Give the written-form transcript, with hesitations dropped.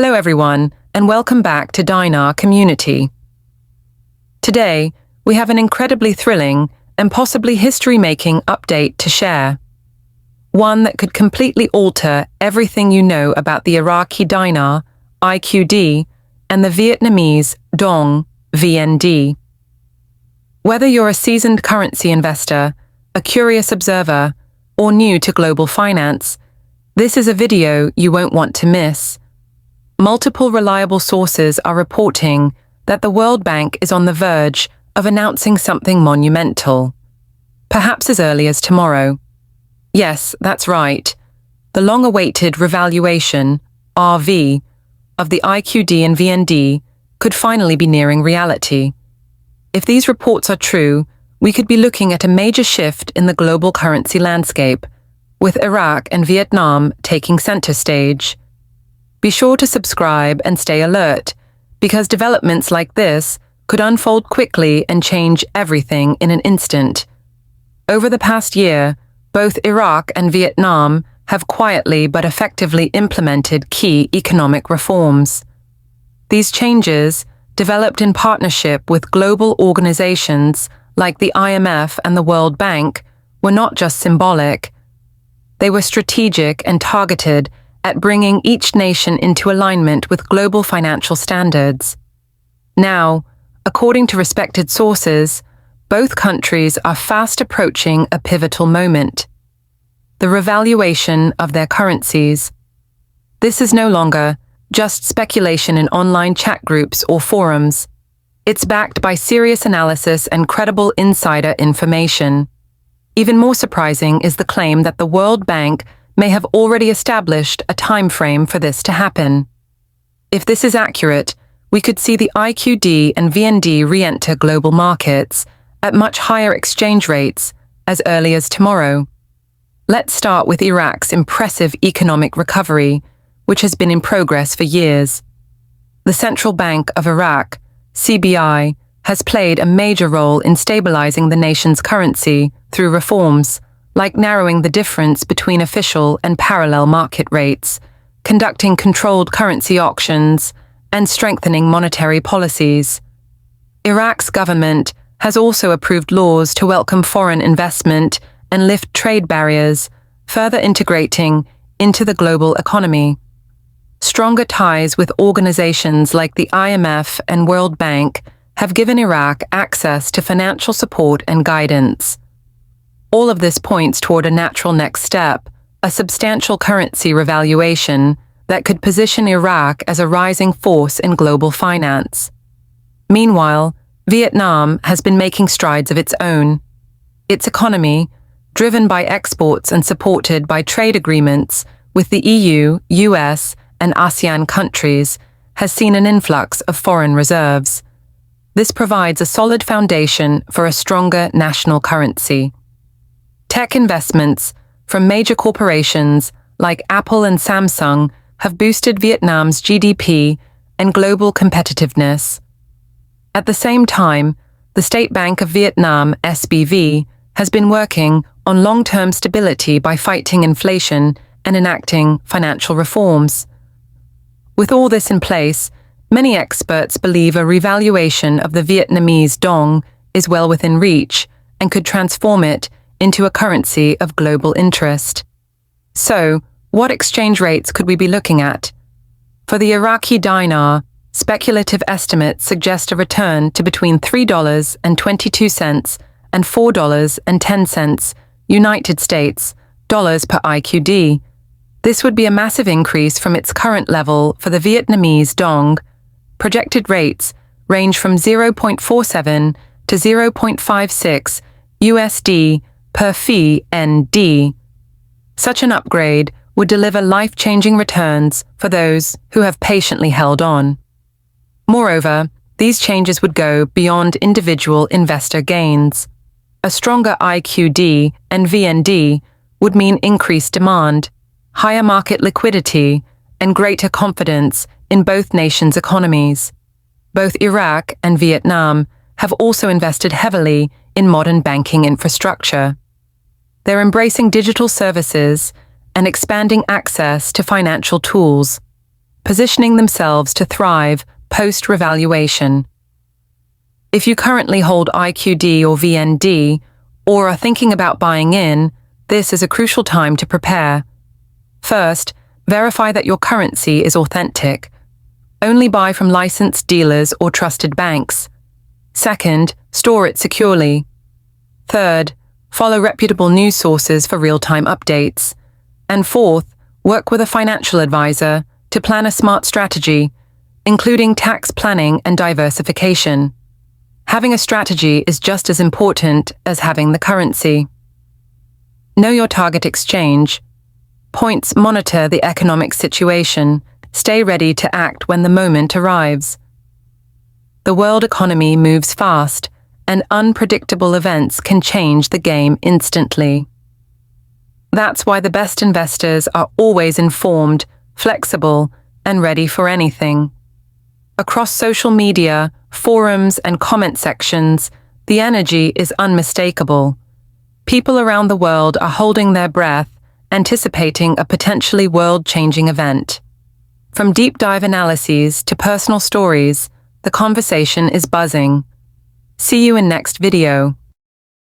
Hello everyone, and welcome back to Dinar Community. Today, we have an incredibly thrilling and possibly history-making update to share. One that could completely alter everything you know about the Iraqi Dinar, IQD, and the Vietnamese Dong, VND. Whether you're a seasoned currency investor, a curious observer, or new to global finance, this is a video you won't want to miss. Multiple reliable sources are reporting that the World Bank is on the verge of announcing something monumental, perhaps as early as tomorrow. Yes, that's right. The long-awaited revaluation, RV, of the IQD and VND could finally be nearing reality. If these reports are true, we could be looking at a major shift in the global currency landscape, with Iraq and Vietnam taking center stage. Be sure to subscribe and stay alert, because developments like this could unfold quickly and change everything in an instant. Over the past year, both Iraq and Vietnam have quietly but effectively implemented key economic reforms. These changes, developed in partnership with global organizations like the IMF and the World Bank, were not just symbolic. They were strategic and targeted at bringing each nation into alignment with global financial standards. Now, according to respected sources, both countries are fast approaching a pivotal moment: the revaluation of their currencies. This is no longer just speculation in online chat groups or forums. It's backed by serious analysis and credible insider information. Even more surprising is the claim that the World Bank may have already established a time frame for this to happen. If this is accurate, we could see the IQD and VND re-enter global markets at much higher exchange rates as early as tomorrow. Let's start with Iraq's impressive economic recovery, which has been in progress for years. The Central Bank of Iraq, CBI, has played a major role in stabilizing the nation's currency through reforms like narrowing the difference between official and parallel market rates, conducting controlled currency auctions, and strengthening monetary policies. Iraq's government has also approved laws to welcome foreign investment and lift trade barriers, further integrating into the global economy. Stronger ties with organizations like the IMF and World Bank have given Iraq access to financial support and guidance. All of this points toward a natural next step, a substantial currency revaluation that could position Iraq as a rising force in global finance. Meanwhile, Vietnam has been making strides of its own. Its economy, driven by exports and supported by trade agreements with the EU, US, and ASEAN countries, has seen an influx of foreign reserves. This provides a solid foundation for a stronger national currency. Tech investments from major corporations like Apple and Samsung have boosted Vietnam's GDP and global competitiveness. At the same time, the State Bank of Vietnam, SBV, has been working on long-term stability by fighting inflation and enacting financial reforms. With all this in place, many experts believe a revaluation of the Vietnamese Dong is well within reach and could transform it into a currency of global interest. So, what exchange rates could we be looking at? For the Iraqi Dinar, speculative estimates suggest a return to between $3.22 and $4.10 United States dollars per IQD. This would be a massive increase from its current level for the Vietnamese Dong. Projected rates range from 0.47 to 0.56 USD per VND. Such an upgrade would deliver life-changing returns for those who have patiently held on. Moreover, these changes would go beyond individual investor gains. A stronger IQD and VND would mean increased demand, higher market liquidity, and greater confidence in both nations' economies. Both Iraq and Vietnam have also invested heavily in modern banking infrastructure. They're embracing digital services and expanding access to financial tools. positioning themselves to thrive post-revaluation. If you currently hold IQD or VND, or are thinking about buying in, this is a crucial time to prepare. First, verify that your currency is authentic. Only buy from licensed dealers or trusted banks. Second, store it securely. Third, follow reputable news sources for real-time updates. And fourth, work with a financial advisor to plan a smart strategy, including tax planning and diversification. Having a strategy is just as important as having the currency. Know your target exchange. Points monitor the economic situation. Stay ready to act when the moment arrives. The world economy moves fast, and unpredictable events can change the game instantly. That's why the best investors are always informed, flexible, and ready for anything. Across social media, forums, and comment sections, the energy is unmistakable. People around the world are holding their breath, anticipating a potentially world-changing event. From deep dive analyses to personal stories, the conversation is buzzing. See you in next video.